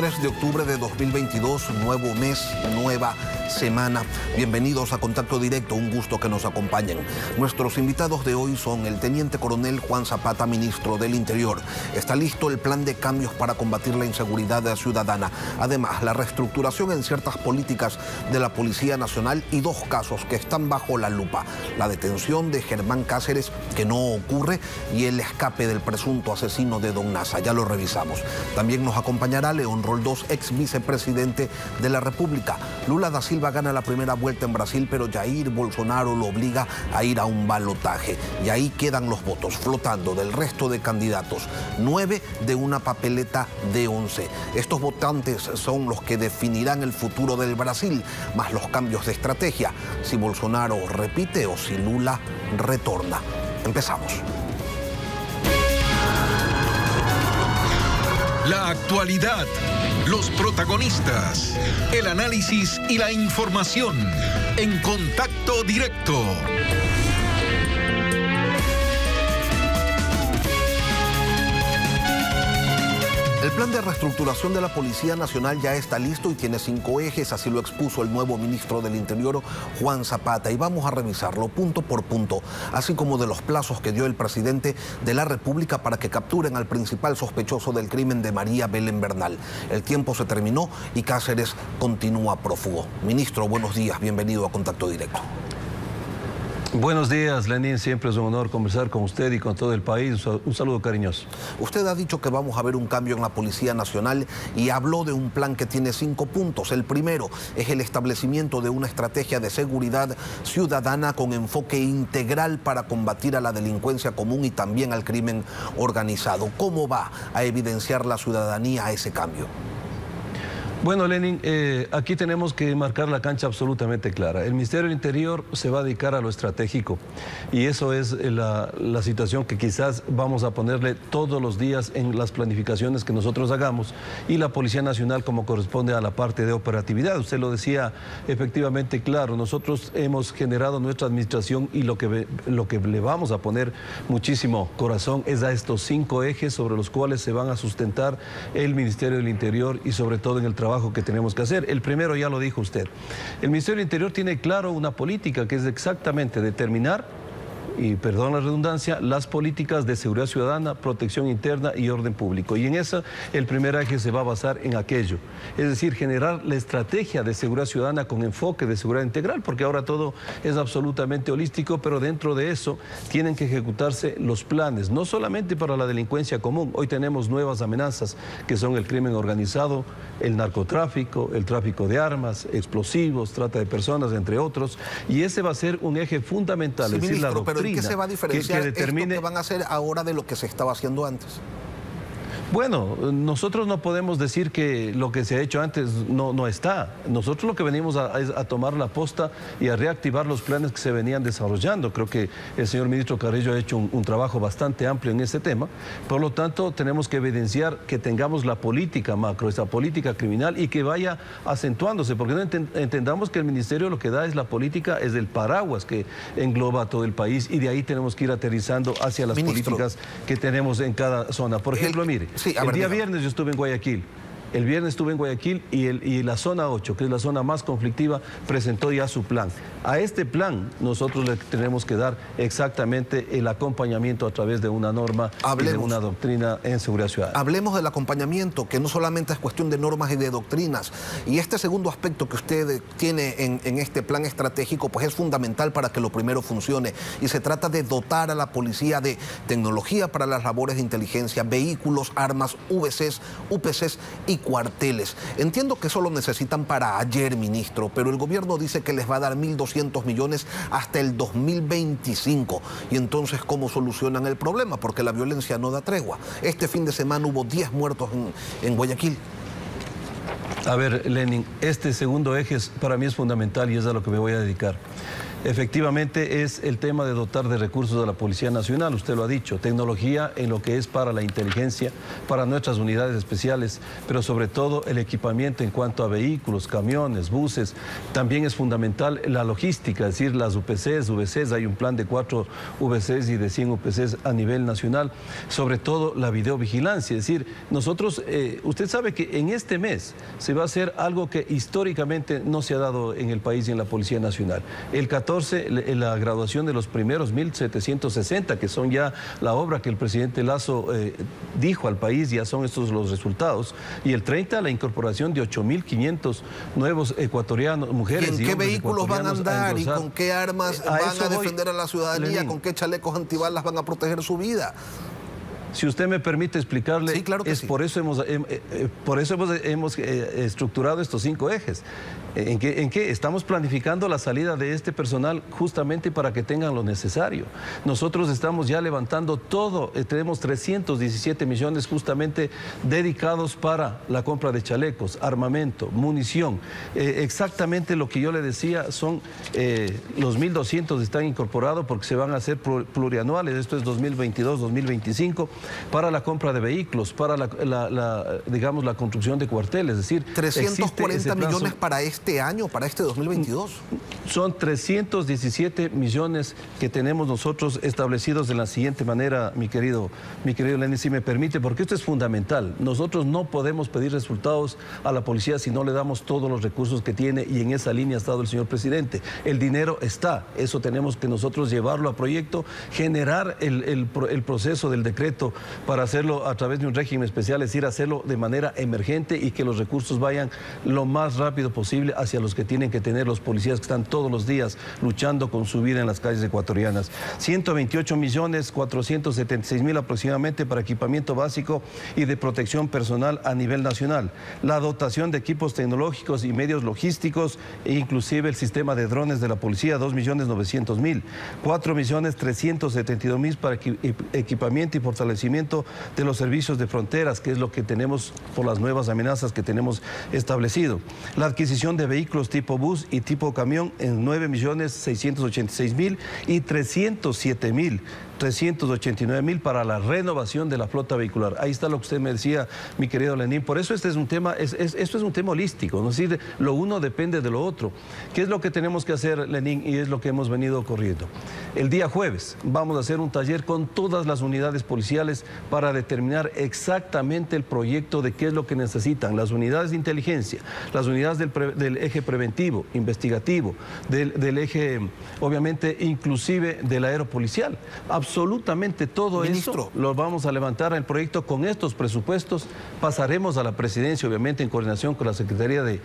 23 de octubre de 2022, nuevo mes, nueva semana. Bienvenidos a Contacto Directo, un gusto que nos acompañen. Nuestros invitados de hoy son el Teniente Coronel Juan Zapata, Ministro del Interior. Está listo el plan de cambios para combatir la inseguridad ciudadana. Además, la reestructuración en ciertas políticas de la Policía Nacional y dos casos que están bajo la lupa. La detención de Germán Cáceres, que no ocurre, y el escape del presunto asesino de Don Nasa. Ya lo revisamos. También nos acompañará León Roldós, ex vicepresidente de la República. Lula da Silva gana la primera vuelta en Brasil, pero Jair Bolsonaro lo obliga a ir a un balotaje. Y ahí quedan los votos flotando del resto de candidatos. 9 de una papeleta de 11. Estos votantes son los que definirán el futuro del Brasil, más los cambios de estrategia. Si Bolsonaro repite o si Lula retorna. Empezamos. La actualidad, los protagonistas, el análisis y la información en Contacto Directo. El plan de reestructuración de la Policía Nacional ya está listo y tiene 5 ejes, así lo expuso el nuevo ministro del Interior, Juan Zapata, y vamos a revisarlo punto por punto, así como de los plazos que dio el presidente de la República para que capturen al principal sospechoso del crimen de María Belén Bernal. El tiempo se terminó y Cáceres continúa prófugo. Ministro, buenos días, bienvenido a Contacto Directo. Buenos días, Lenín. Siempre es un honor conversar con usted y con todo el país. Un saludo cariñoso. Usted ha dicho que vamos a ver un cambio en la Policía Nacional y habló de un plan que tiene 5 puntos. El primero es el establecimiento de una estrategia de seguridad ciudadana con enfoque integral para combatir a la delincuencia común y también al crimen organizado. ¿Cómo va a evidenciar la ciudadanía ese cambio? Bueno, Lenin, aquí tenemos que marcar la cancha absolutamente clara. El Ministerio del Interior se va a dedicar a lo estratégico y eso es la situación que quizás vamos a ponerle todos los días en las planificaciones que nosotros hagamos, y la Policía Nacional como corresponde a la parte de operatividad. Usted lo decía efectivamente claro, nosotros hemos generado nuestra administración y lo que le vamos a poner muchísimo corazón es a estos 5 ejes sobre los cuales se van a sustentar el Ministerio del Interior y sobre todo en el trabajo que tenemos que hacer. El primero ya lo dijo usted. El Ministerio del Interior tiene claro una política que es exactamente determinar, y perdón la redundancia, las políticas de seguridad ciudadana, protección interna y orden público. Y en eso el primer eje se va a basar en aquello. Es decir, generar la estrategia de seguridad ciudadana con enfoque de seguridad integral, porque ahora todo es absolutamente holístico, pero dentro de eso tienen que ejecutarse los planes, no solamente para la delincuencia común. Hoy tenemos nuevas amenazas que son el crimen organizado, el narcotráfico, el tráfico de armas, explosivos, trata de personas, entre otros, y ese va a ser un eje fundamental. Sí, es decir, ministro, pero ¿en qué se va a diferenciar que determine... esto que van a hacer ahora de lo que se estaba haciendo antes? Bueno, nosotros no podemos decir que lo que se ha hecho antes no está. Nosotros lo que venimos es a tomar la posta y a reactivar los planes que se venían desarrollando. Creo que el señor ministro Carrillo ha hecho un trabajo bastante amplio en ese tema. Por lo tanto, tenemos que evidenciar que tengamos la política macro, esta política criminal, y que vaya acentuándose, porque no entendamos que el ministerio lo que da es la política, es el paraguas que engloba a todo el país, y de ahí tenemos que ir aterrizando hacia las políticas que tenemos en cada zona. Por ejemplo, mire, sí, el día viernes yo estuve en Guayaquil. El viernes estuve en Guayaquil y la zona 8, que es la zona más conflictiva, presentó ya su plan. A este plan nosotros le tenemos que dar exactamente el acompañamiento a través de una norma y de una doctrina en seguridad ciudadana. Hablemos del acompañamiento, que no solamente es cuestión de normas y de doctrinas. Y este segundo aspecto que usted tiene en este plan estratégico, pues es fundamental para que lo primero funcione. Y se trata de dotar a la policía de tecnología para las labores de inteligencia, vehículos, armas, VCs, UPCs y cuarteles. Entiendo que eso lo necesitan para ayer, ministro, pero el gobierno dice que les va a dar 1.200 millones hasta el 2025. Y entonces, ¿cómo solucionan el problema? Porque la violencia no da tregua. Este fin de semana hubo 10 muertos en Guayaquil. A ver, Lenin, este segundo eje para mí es fundamental y es a lo que me voy a dedicar. Efectivamente es el tema de dotar de recursos a la Policía Nacional, usted lo ha dicho, tecnología en lo que es para la inteligencia, para nuestras unidades especiales, pero sobre todo el equipamiento en cuanto a vehículos, camiones, buses. También es fundamental la logística, es decir, las UPCs, VCs, hay un plan de 4 VCs y de 100 UPCs a nivel nacional, sobre todo la videovigilancia, es decir, nosotros, usted sabe que en este mes se va a hacer algo que históricamente no se ha dado en el país y en la Policía Nacional. El 14, la graduación de los primeros 1,760, que son ya la obra que el presidente Lasso dijo al país, ya son estos los resultados. Y el 30, la incorporación de 8.500 nuevos ecuatorianos, mujeres y hombres. ¿En qué vehículos van a andar y con qué armas van a defender a la ciudadanía? Lenín, ¿con qué chalecos antibalas van a proteger su vida? Si usted me permite explicarle, sí, claro que sí. Por eso hemos estructurado estos 5 ejes. ¿En qué? Estamos planificando la salida de este personal justamente para que tengan lo necesario. Nosotros estamos ya levantando todo, tenemos 317 millones justamente dedicados para la compra de chalecos, armamento, munición. Exactamente lo que yo le decía, son los 1.200 están incorporados porque se van a hacer plurianuales, esto es 2022-2025, para la compra de vehículos, para digamos, la construcción de cuarteles. Es decir, 340 millones para este año, para este 2022. Son 317 millones que tenemos nosotros establecidos de la siguiente manera, mi querido Lenín, si me permite, porque esto es fundamental. Nosotros no podemos pedir resultados a la policía si no le damos todos los recursos que tiene, y en esa línea ha estado el señor presidente. El dinero está, eso tenemos que nosotros llevarlo a proyecto, generar el proceso del decreto para hacerlo a través de un régimen especial, es decir, hacerlo de manera emergente y que los recursos vayan lo más rápido posible hacia los que tienen que tener los policías que están todos los días luchando con su vida en las calles ecuatorianas. 128.476.000 aproximadamente para equipamiento básico y de protección personal a nivel nacional. La dotación de equipos tecnológicos y medios logísticos e inclusive el sistema de drones de la policía, 2.900.000. 4.372.000 para equipamiento y fortalecimiento de los servicios de fronteras, que es lo que tenemos por las nuevas amenazas que tenemos establecido. La adquisición de vehículos tipo bus y tipo camión en 9.686.000 y 389.000 para la renovación de la flota vehicular. Ahí está lo que usted me decía, mi querido Lenín. Por eso este es un tema, esto es un tema holístico, ¿no? Es decir, lo uno depende de lo otro. ¿Qué es lo que tenemos que hacer, Lenín? Y es lo que hemos venido corriendo. El día jueves vamos a hacer un taller con todas las unidades policiales para determinar exactamente el proyecto de qué es lo que necesitan las unidades de inteligencia, las unidades del eje preventivo, investigativo, del eje, obviamente, inclusive del aeropolicial. Absolutamente todo Ministro, eso lo vamos a levantar el proyecto con estos presupuestos. Pasaremos a la presidencia, obviamente, en coordinación con la Secretaría de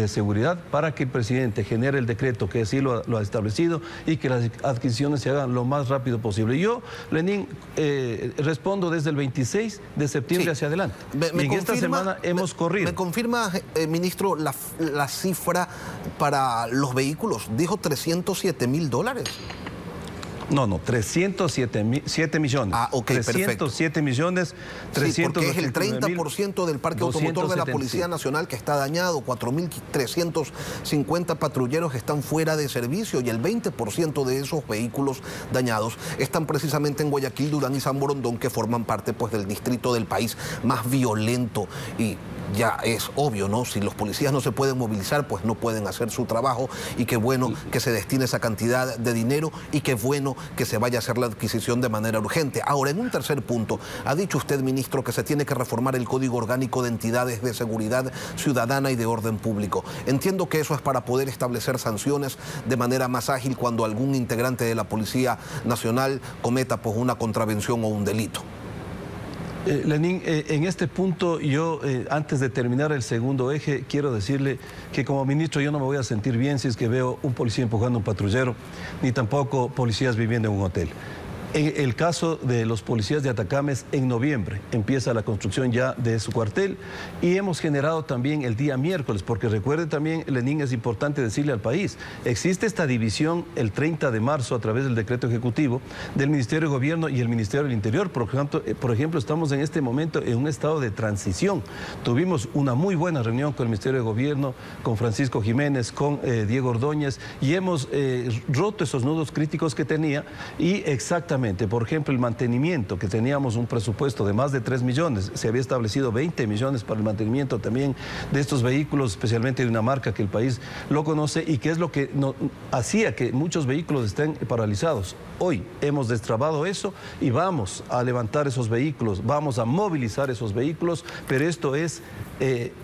Seguridad, para que el presidente genere el decreto que así lo ha establecido y que las adquisiciones se hagan lo más rápido posible. Yo, Lenín, respondo desde el 26 de septiembre hacia adelante. En esta semana hemos corrido. ¿Me confirma, ministro, la cifra para los vehículos? Dijo $307.000. No, 307 millones. Ah, ok, 307 millones, 389.000. Sí, porque es el 30% del parque automotor de la Policía Nacional que está dañado, 4.350 patrulleros están fuera de servicio y el 20% de esos vehículos dañados están precisamente en Guayaquil, Durán y San Borondón, que forman parte, pues, del distrito del país más violento. Y ya es obvio, ¿no? Si los policías no se pueden movilizar, pues no pueden hacer su trabajo, y qué bueno que se destine esa cantidad de dinero y qué bueno que se vaya a hacer la adquisición de manera urgente. Ahora, en un tercer punto, ha dicho usted, ministro, que se tiene que reformar el Código Orgánico de Entidades de Seguridad Ciudadana y de Orden Público. Entiendo que eso es para poder establecer sanciones de manera más ágil cuando algún integrante de la Policía Nacional cometa, pues, una contravención o un delito. Lenín, en este punto yo, antes de terminar el segundo eje, quiero decirle que como ministro yo no me voy a sentir bien si es que veo un policía empujando a un patrullero, ni tampoco policías viviendo en un hotel. En el caso de los policías de Atacames, en noviembre empieza la construcción ya de su cuartel y hemos generado también el día miércoles, porque recuerde también, Lenín, es importante decirle al país, existe esta división el 30 de marzo a través del decreto ejecutivo del Ministerio de Gobierno y el Ministerio del Interior. Por ejemplo, estamos en este momento en un estado de transición. Tuvimos una muy buena reunión con el Ministerio de Gobierno, con Francisco Jiménez, con Diego Ordóñez, y hemos roto esos nudos críticos que tenía y exactamente, por ejemplo, el mantenimiento, que teníamos un presupuesto de más de 3 millones, se había establecido 20 millones para el mantenimiento también de estos vehículos, especialmente de una marca que el país lo conoce y que es lo que hacía que muchos vehículos estén paralizados. Hoy hemos destrabado eso y vamos a levantar esos vehículos, vamos a movilizar esos vehículos, pero esto es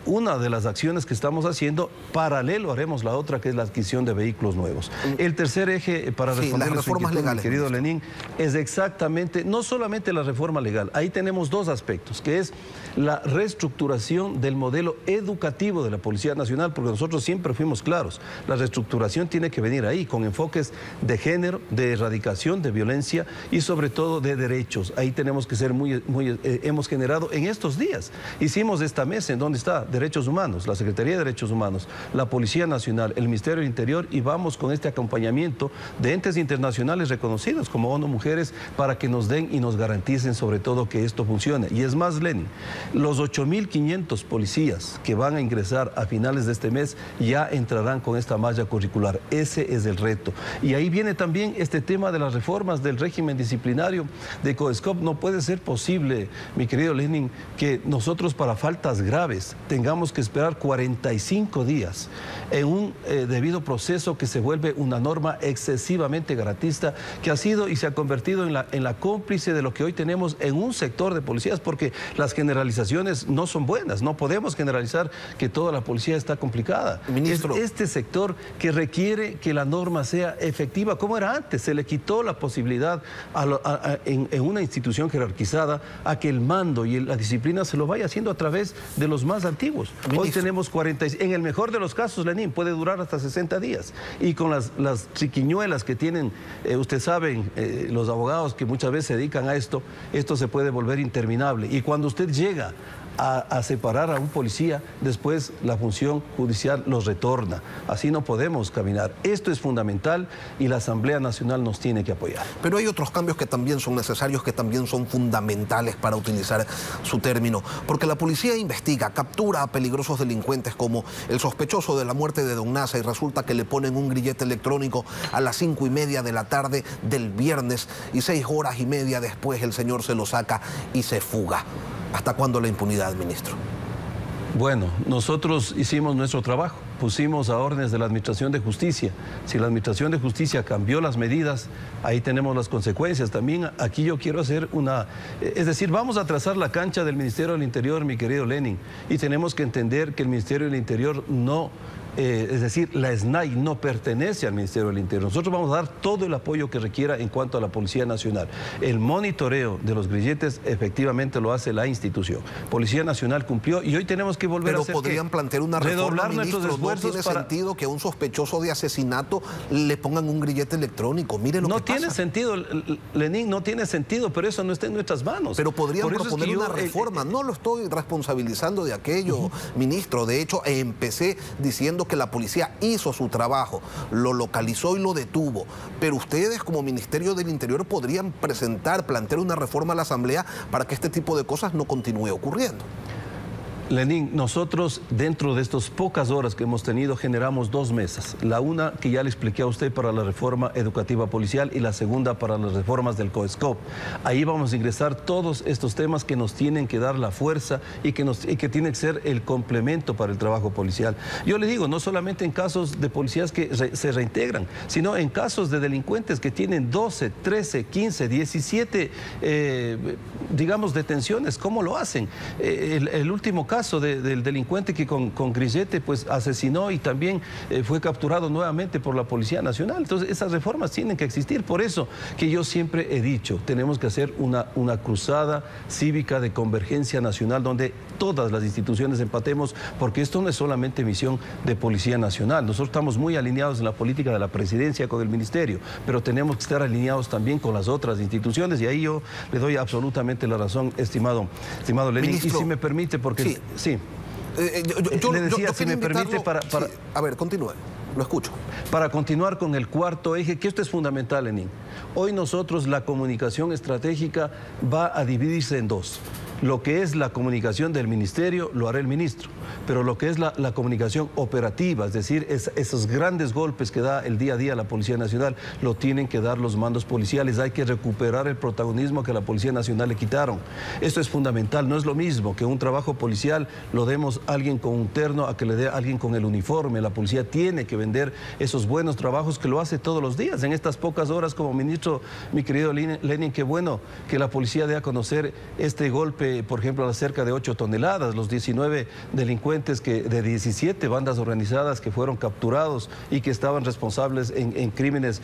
una de las acciones que estamos haciendo. Paralelo haremos la otra, que es la adquisición de vehículos nuevos. El tercer eje, para responder las reformas legales, mi querido Lenín, es exactamente, no solamente la reforma legal, ahí tenemos dos aspectos, que es la reestructuración del modelo educativo de la Policía Nacional, porque nosotros siempre fuimos claros, la reestructuración tiene que venir ahí, con enfoques de género, de erradicación de violencia y sobre todo de derechos. Ahí tenemos que ser hemos generado en estos días, hicimos esta mesa en donde está Derechos Humanos, la Secretaría de Derechos Humanos, la Policía Nacional, el Ministerio del Interior, y vamos con este acompañamiento de entes internacionales reconocidos como ONU Mujeres para que nos den y nos garanticen sobre todo que esto funcione. Y es más, Lenin, los 8.500 policías que van a ingresar a finales de este mes ya entrarán con esta malla curricular. Ese es el reto. Y ahí viene también este tema de las reformas del régimen disciplinario de COESCOP. No puede ser posible, mi querido Lenin, que nosotros para faltas graves tengamos que esperar 45 días en un debido proceso que se vuelve una norma excesivamente garantista, que ha sido y se ha convertido en la cómplice de lo que hoy tenemos en un sector de policías, porque las generalizaciones no son buenas. No podemos generalizar que toda la policía está complicada. Ministro, es este sector que requiere que la norma sea efectiva, como era antes. Se le quitó la posibilidad en una institución jerarquizada a que el mando y la disciplina se lo vaya haciendo a través de los más antiguos. Ministro, hoy tenemos 40, en el mejor de los casos, Lenín, puede durar hasta 60 días. Y con las triquiñuelas que tienen, usted saben, los abogados que muchas veces se dedican a esto se puede volver interminable. Y cuando usted llega a separar a un policía, después la función judicial los retorna. Así no podemos caminar. Esto es fundamental y la Asamblea Nacional nos tiene que apoyar. Pero hay otros cambios que también son necesarios, que también son fundamentales, para utilizar su término, porque la policía investiga, captura a peligrosos delincuentes como el sospechoso de la muerte de Don Nasa, y resulta que le ponen un grillete electrónico a las 5:30 de la tarde del viernes y 6 horas y media después el señor se lo saca y se fuga. ¿Hasta cuándo la impunidad, ministro? Bueno, nosotros hicimos nuestro trabajo, pusimos a órdenes de la Administración de Justicia. Si la Administración de Justicia cambió las medidas, ahí tenemos las consecuencias. También aquí yo quiero hacer es decir, vamos a trazar la cancha del Ministerio del Interior, mi querido Lenin, y tenemos que entender que el Ministerio del Interior no... es decir, la SNAI no pertenece al Ministerio del Interior. Nosotros vamos a dar todo el apoyo que requiera en cuanto a la Policía Nacional. El monitoreo de los grilletes efectivamente lo hace la institución. Policía Nacional cumplió y hoy tenemos que volver a hacer... Pero podrían plantear una reforma, ministro. No tiene sentido que a un sospechoso de asesinato le pongan un grillete electrónico. Mire lo que pasa. No tiene sentido, Lenín, no tiene sentido, pero eso no está en nuestras manos. Pero podrían proponer una reforma. No lo estoy responsabilizando de aquello, ministro. De hecho, empecé diciendo que la policía hizo su trabajo, lo localizó y lo detuvo, pero ustedes como Ministerio del Interior podrían plantear una reforma a la Asamblea para que este tipo de cosas no continúe ocurriendo. Lenín, nosotros dentro de estas pocas horas que hemos tenido generamos 2 mesas. La una que ya le expliqué a usted para la reforma educativa policial y la segunda para las reformas del COESCOP. Ahí vamos a ingresar todos estos temas que nos tienen que dar la fuerza y que tiene que ser el complemento para el trabajo policial. Yo le digo, no solamente en casos de policías que se reintegran, sino en casos de delincuentes que tienen 12, 13, 15, 17, digamos, detenciones. ¿Cómo lo hacen? El último caso caso del delincuente que con grillete pues asesinó y también fue capturado nuevamente por la Policía Nacional. Entonces esas reformas tienen que existir. Por eso que yo siempre he dicho, tenemos que hacer una cruzada cívica de convergencia nacional donde todas las instituciones empatemos, porque esto no es solamente misión de Policía Nacional. Nosotros estamos muy alineados en la política de la presidencia con el ministerio, pero tenemos que estar alineados también con las otras instituciones, y ahí yo le doy absolutamente la razón, estimado Lenin. Ministro, y si me permite, porque... Sí. Le decía, si me permite, para... Sí. A ver, continúe, lo escucho. Para continuar con el cuarto eje, que esto es fundamental, Lenin. Hoy nosotros la comunicación estratégica va a dividirse en dos. Lo que es la comunicación del ministerio lo hará el ministro, pero lo que es la comunicación operativa, es decir, esos grandes golpes que da el día a día la Policía Nacional, lo tienen que dar los mandos policiales. Hay que recuperar el protagonismo que a la Policía Nacional le quitaron. Esto es fundamental. No es lo mismo que un trabajo policial lo demos a alguien con un terno a que le dé a alguien con el uniforme. La policía tiene que vender esos buenos trabajos que lo hace todos los días. En estas pocas horas como ministro, mi querido Lenin, qué bueno que la policía dé a conocer este golpe, por ejemplo, a cerca de 8 toneladas, los 19 delincuentes de 17 bandas organizadas que fueron capturados y que estaban responsables en crímenes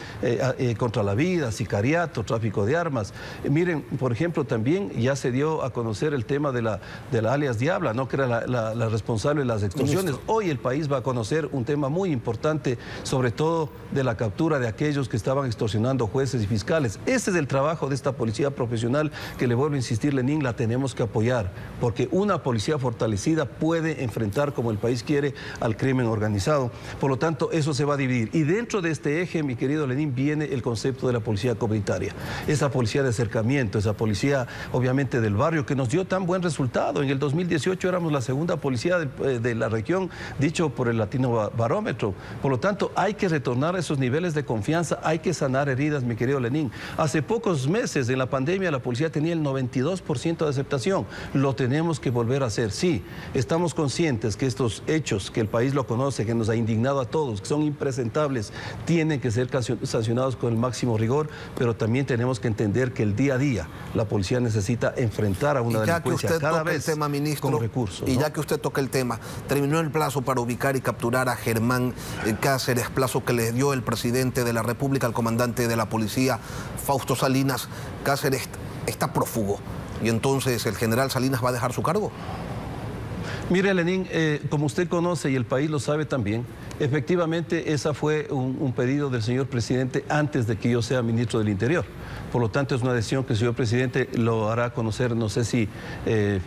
contra la vida, sicariato, tráfico de armas. Miren, por ejemplo, también ya se dio a conocer el tema de la alias Diabla, ¿no?, que era la responsable de las extorsiones. Ministro. Hoy el país va a conocer un tema muy importante, sobre todo de la captura de aquellos que estaban extorsionando jueces y fiscales. Ese es el trabajo de esta policía profesional que, le vuelvo a insistir, Lenin, la tenemos que apoyar, porque una policía fortalecida puede enfrentar, como el país quiere, al crimen organizado. Por lo tanto, eso se va a dividir. Y dentro de este eje, mi querido Lenin, viene el concepto de la policía comunitaria. Esa policía de acercamiento, esa policía, obviamente, del barrio, que nos dio tan buen resultado. En el 2018 éramos la segunda policía de la región, dicho por el Latino Barómetro. Por lo tanto, hay que retornar a esos niveles de confianza, hay que sanar heridas, mi querido Lenin. Hace pocos meses, en la pandemia, la policía tenía el 92% de aceptación. Lo tenemos que volver a hacer. Sí, estamos conscientes que estos hechos, que el país lo conoce, que nos ha indignado a todos, que son impresentables, tienen que ser sancionados con el máximo rigor, pero también tenemos que entender que el día a día la policía necesita enfrentar a una delincuencia cada vez con recursos, ¿no? Y ya que usted toca el tema, terminó el plazo para ubicar y capturar a Germán Cáceres, plazo que le dio el presidente de la República al comandante de la policía, Fausto Salinas. Cáceres está prófugo. ¿Y entonces el general Salinas va a dejar su cargo? Mire, Lenin, como usted conoce y el país lo sabe también, efectivamente esa fue un pedido del señor presidente antes de que yo sea ministro del Interior. Por lo tanto, es una decisión que el señor presidente lo hará conocer, no sé si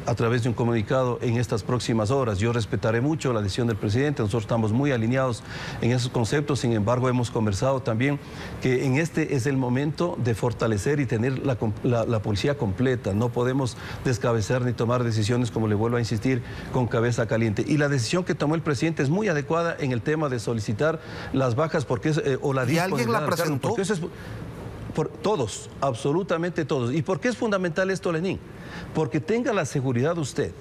a través de un comunicado en estas próximas horas. Yo respetaré mucho la decisión del presidente, nosotros estamos muy alineados en esos conceptos. Sin embargo, hemos conversado también que en este es el momento de fortalecer y tener la policía completa. No podemos descabezar ni tomar decisiones, como le vuelvo a insistir, con cabeza caliente. Y la decisión que tomó el presidente es muy adecuada en el tema de solicitar las bajas, porque es, o la ¿Y alguien la presentó? Porque eso es... Por todos, absolutamente todos. ¿Y por qué es fundamental esto, Lenin? Porque tenga la seguridad usted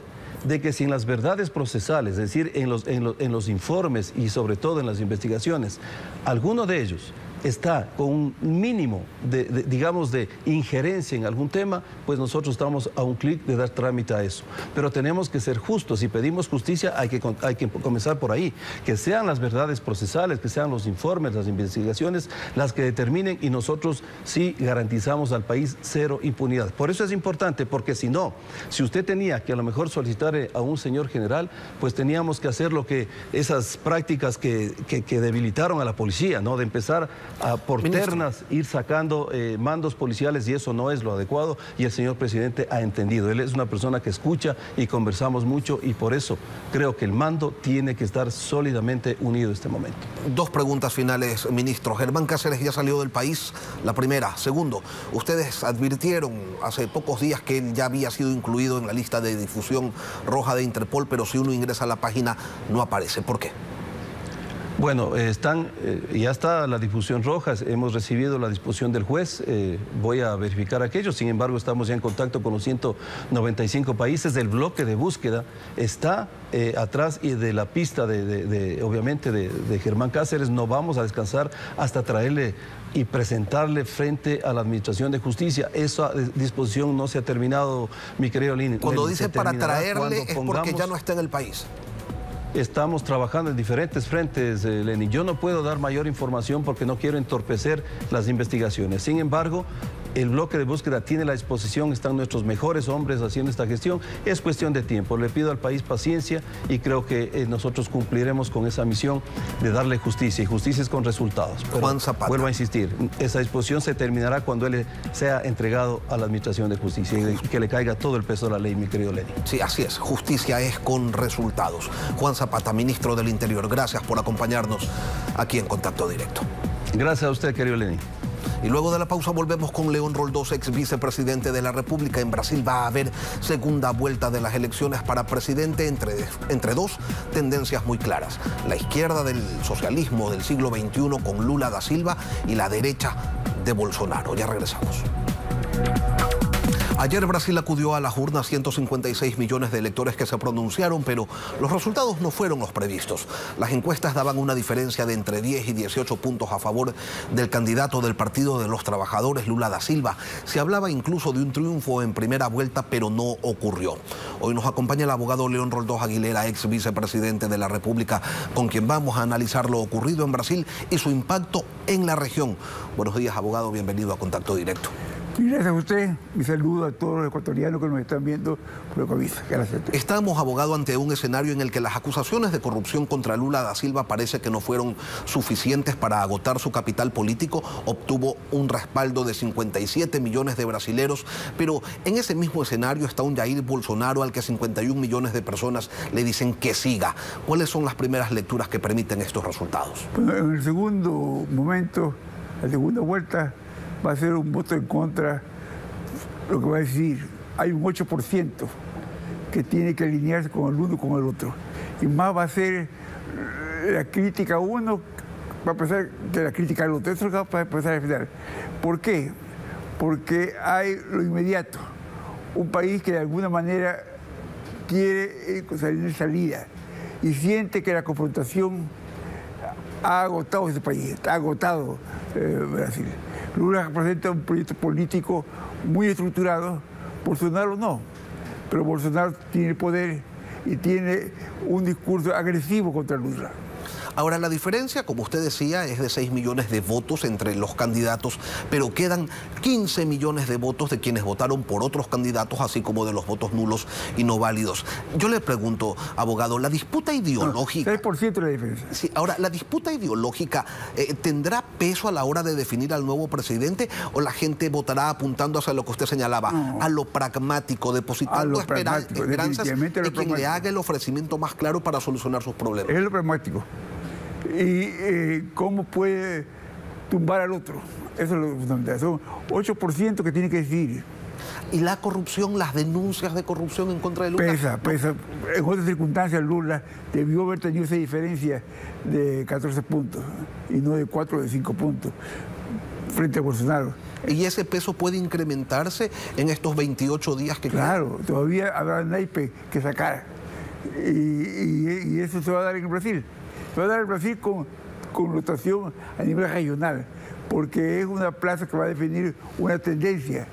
de que sin las verdades procesales, es decir, en los informes y sobre todo en las investigaciones, alguno de ellos está con un mínimo de injerencia en algún tema, pues nosotros estamos a un clic de dar trámite a eso. Pero tenemos que ser justos. Si pedimos justicia, hay que comenzar por ahí. Que sean las verdades procesales, que sean los informes, las investigaciones, las que determinen, y nosotros sí garantizamos al país cero impunidad. Por eso es importante, porque si no, si usted tenía que a lo mejor solicitar a un señor general, pues teníamos que hacer lo que esas prácticas que debilitaron a la policía, ¿no? De empezar por ternas ir sacando mandos policiales, y eso no es lo adecuado, y el señor presidente ha entendido. Él es una persona que escucha y conversamos mucho, y por eso creo que el mando tiene que estar sólidamente unido en este momento. Dos preguntas finales, ministro. Germán Cáceres ya salió del país, la primera. Segundo, ustedes advirtieron hace pocos días que él ya había sido incluido en la lista de difusión roja de Interpol, pero si uno ingresa a la página no aparece. ¿Por qué? Bueno, ya está la disposición roja, hemos recibido la disposición del juez, voy a verificar aquello, sin embargo estamos ya en contacto con los 195 países, del bloque de búsqueda está atrás y de la pista obviamente de Germán Cáceres. No vamos a descansar hasta traerle y presentarle frente a la Administración de Justicia. Esa disposición no se ha terminado, mi querido Lenin. Cuando dice para traerle es porque ya no está en el país. Estamos trabajando en diferentes frentes, Lenin. Yo no puedo dar mayor información porque no quiero entorpecer las investigaciones. Sin embargo, el bloque de búsqueda tiene la disposición, están nuestros mejores hombres haciendo esta gestión. Es cuestión de tiempo. Le pido al país paciencia y creo que nosotros cumpliremos con esa misión de darle justicia, y justicia es con resultados. Pero Juan Zapata. Vuelvo a insistir, esa disposición se terminará cuando él sea entregado a la Administración de Justicia y que le caiga todo el peso de la ley, mi querido Lenin. Sí, así es. Justicia es con resultados. Juan Zapata, ministro del Interior, gracias por acompañarnos aquí en Contacto Directo. Gracias a usted, querido Lenin. Y luego de la pausa volvemos con León Roldós, ex vicepresidente de la República. En Brasil va a haber segunda vuelta de las elecciones para presidente entre dos tendencias muy claras. La izquierda del socialismo del siglo XXI con Lula da Silva y la derecha de Bolsonaro. Ya regresamos. Ayer Brasil acudió a las urnas 156 millones de electores que se pronunciaron, pero los resultados no fueron los previstos. Las encuestas daban una diferencia de entre 10 y 18 puntos a favor del candidato del Partido de los Trabajadores, Lula da Silva. Se hablaba incluso de un triunfo en primera vuelta, pero no ocurrió. Hoy nos acompaña el abogado León Roldós Aguilera, ex vicepresidente de la República, con quien vamos a analizar lo ocurrido en Brasil y su impacto en la región. Buenos días, abogado, bienvenido a Contacto Directo. Gracias a usted, mi saludo a todos los ecuatorianos que nos están viendo por el COVID. Gracias. Estamos, abogado, ante un escenario en el que las acusaciones de corrupción contra Lula da Silva parece que no fueron suficientes para agotar su capital político. Obtuvo un respaldo de 57 millones de brasileros, pero en ese mismo escenario está un Jair Bolsonaro al que 51 millones de personas le dicen que siga. ¿Cuáles son las primeras lecturas que permiten estos resultados? Bueno, en el segundo momento, la segunda vuelta, va a ser un voto en contra, lo que va a decir, hay un 8% que tiene que alinearse con el uno con el otro. Y más va a ser la crítica a uno, va a pasar de la crítica al otro. Eso es lo que va a pasar al final. ¿Por qué? Porque hay lo inmediato. Un país que de alguna manera quiere salir salida y siente que la confrontación ha agotado ese país, está agotado Brasil. Lula representa un proyecto político muy estructurado, Bolsonaro no, pero Bolsonaro tiene el poder y tiene un discurso agresivo contra Lula. Ahora, la diferencia, como usted decía, es de 6 millones de votos entre los candidatos, pero quedan 15 millones de votos de quienes votaron por otros candidatos, así como de los votos nulos y no válidos. Yo le pregunto, abogado, la disputa ideológica... 6% de la diferencia. Sí, ahora, ¿la disputa ideológica tendrá peso a la hora de definir al nuevo presidente o la gente votará apuntando hacia lo que usted señalaba, a lo pragmático, depositando esperanzas en quien le haga el ofrecimiento más claro para solucionar sus problemas? Es lo pragmático. Y cómo puede tumbar al otro. Eso es lo fundamental. Son 8% que tiene que decidir. ¿Y la corrupción, las denuncias de corrupción en contra de Lula? Pesa. En otras circunstancias Lula debió haber tenido esa diferencia de 14 puntos y no de 4 o de 5 puntos frente a Bolsonaro. ¿Y ese peso puede incrementarse en estos 28 días que quedan? Claro, todavía habrá naipe que sacar. Y eso se va a dar en Brasil. Se va a dar en Brasil con rotación a nivel regional, porque es una plaza que va a definir una tendencia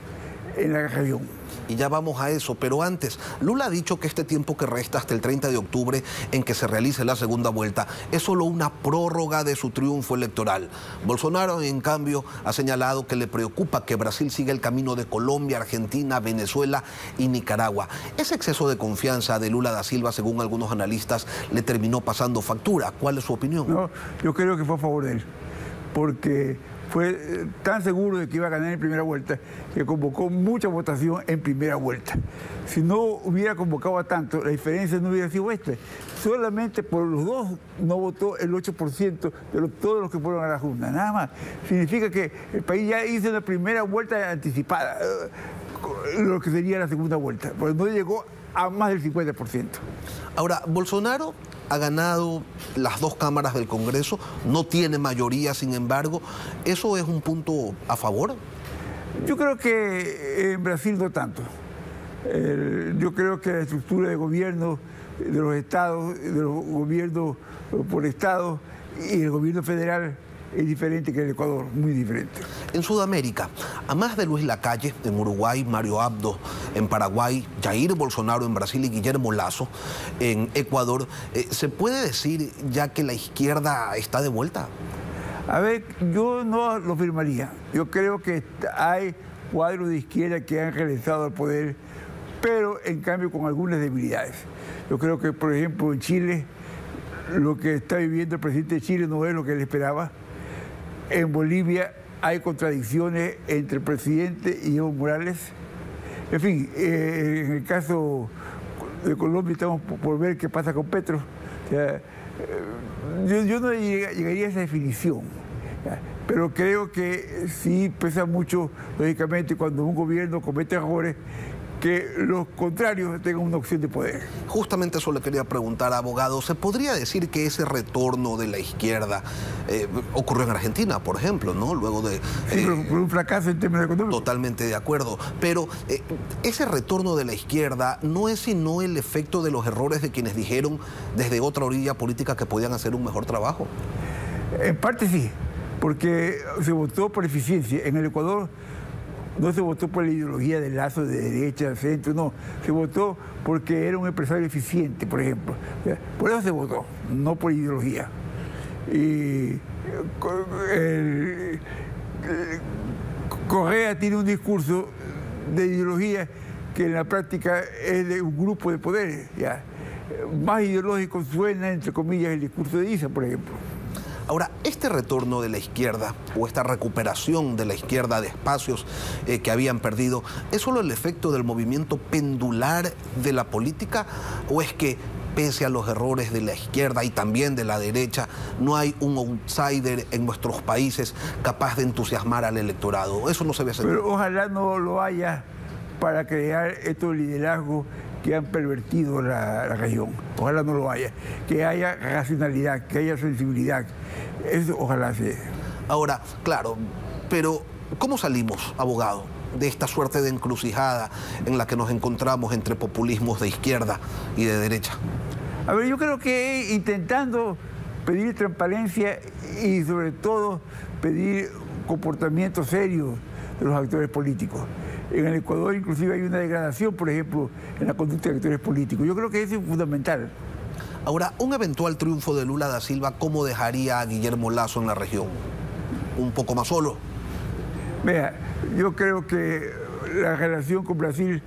en la región. Y ya vamos a eso, pero antes, Lula ha dicho que este tiempo que resta hasta el 30 de octubre en que se realice la segunda vuelta es solo una prórroga de su triunfo electoral. Bolsonaro, en cambio, ha señalado que le preocupa que Brasil siga el camino de Colombia, Argentina, Venezuela y Nicaragua. Ese exceso de confianza de Lula da Silva, según algunos analistas, le terminó pasando factura. ¿Cuál es su opinión? No, yo creo que fue a favor de él, porque fue tan seguro de que iba a ganar en primera vuelta que convocó mucha votación en primera vuelta. Si no hubiera convocado a tanto, la diferencia no hubiera sido esta. Solamente por los dos no votó el 8% de todos los que fueron a la Junta, nada más. Significa que el país ya hizo una primera vuelta anticipada, lo que sería la segunda vuelta, porque no llegó a más del 50%. Ahora, Bolsonaro ha ganado las dos cámaras del Congreso, no tiene mayoría, sin embargo. ¿Eso es un punto a favor? Yo creo que en Brasil no tanto. Yo creo que la estructura de gobierno de los estados, de los gobiernos por estado y el gobierno federal es diferente que el Ecuador, muy diferente. En Sudamérica, a más de Luis Lacalle, en Uruguay, Mario Abdo, en Paraguay, Jair Bolsonaro en Brasil y Guillermo Lasso en Ecuador, ¿se puede decir ya que la izquierda está de vuelta? A ver, yo no lo firmaría. Yo creo que hay cuadros de izquierda que han regresado al poder, pero en cambio con algunas debilidades. Yo creo que, por ejemplo, en Chile, lo que está viviendo el presidente de Chile no es lo que él esperaba. En Bolivia hay contradicciones entre el presidente y Evo Morales. En fin, en el caso de Colombia estamos por ver qué pasa con Petro. O sea, yo no llegaría a esa definición, pero creo que sí pesa mucho, lógicamente, cuando un gobierno comete errores, que los contrarios tengan una opción de poder. Justamente eso le quería preguntar, abogado. ¿Se podría decir que ese retorno de la izquierda ocurrió en Argentina, por ejemplo, ¿no? Luego de... Sí, pero por un fracaso en términos económicos. Totalmente de acuerdo. Pero ese retorno de la izquierda no es sino el efecto de los errores de quienes dijeron desde otra orilla política que podían hacer un mejor trabajo. En parte sí, porque se votó por eficiencia. En el Ecuador no se votó por la ideología de Lasso de derecha, de centro, no. Se votó porque era un empresario eficiente, por ejemplo. Por eso se votó, no por ideología. Y Correa tiene un discurso de ideología que en la práctica es de un grupo de poderes. ¿Ya? Más ideológico suena, entre comillas, el discurso de Issa, por ejemplo. Ahora, este retorno de la izquierda o esta recuperación de la izquierda de espacios que habían perdido, ¿es solo el efecto del movimiento pendular de la política o es que pese a los errores de la izquierda y también de la derecha, no hay un outsider en nuestros países capaz de entusiasmar al electorado? Eso no se ve así. Pero ojalá no lo haya para crear estos liderazgos que han pervertido la región. Ojalá no lo haya. Que haya racionalidad, que haya sensibilidad. Eso ojalá sea. Ahora, claro, pero ¿cómo salimos, abogado, de esta suerte de encrucijada en la que nos encontramos entre populismos de izquierda y de derecha? A ver, yo creo que intentando pedir transparencia y sobre todo pedir comportamiento serio de los actores políticos. En el Ecuador inclusive hay una degradación, por ejemplo, en la conducta de actores políticos. Yo creo que eso es fundamental. Ahora, un eventual triunfo de Lula da Silva, ¿cómo dejaría a Guillermo Lasso en la región? ¿Un poco más solo? Vea, yo creo que la relación con Brasil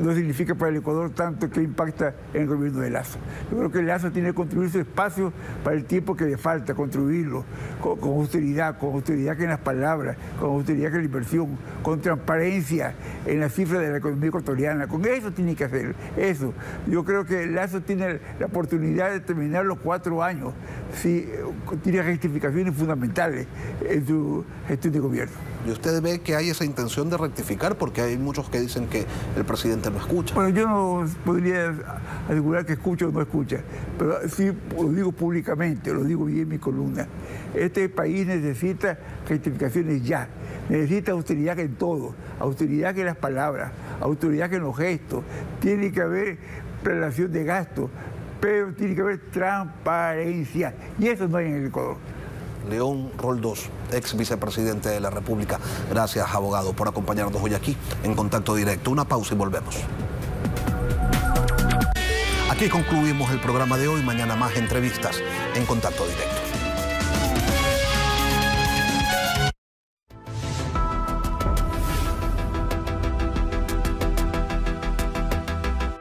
no significa para el Ecuador tanto que impacta en el gobierno de Lasso. Yo creo que Lasso tiene que construir su espacio para el tiempo que le falta, construirlo con austeridad que en las palabras, con austeridad que en la inversión, con transparencia en las cifras de la economía ecuatoriana. Con eso tiene que hacer, eso. Yo creo que Lasso tiene la oportunidad de terminar los 4 años si tiene rectificaciones fundamentales en su gestión de gobierno. ¿Y usted ve que hay esa intención de rectificar? Porque hay muchos que dicen que el presidente no escucha. Bueno, yo no podría asegurar que escucha o no escucha, pero sí lo digo públicamente, lo digo bien en mi columna. Este país necesita rectificaciones ya, necesita austeridad en todo, austeridad en las palabras, austeridad en los gestos. Tiene que haber relación de gasto, pero tiene que haber transparencia, y eso no hay en el Ecuador. León Roldós, ex vicepresidente de la República. Gracias, abogado, por acompañarnos hoy aquí en Contacto Directo. Una pausa y volvemos. Aquí concluimos el programa de hoy. Mañana más entrevistas en Contacto Directo.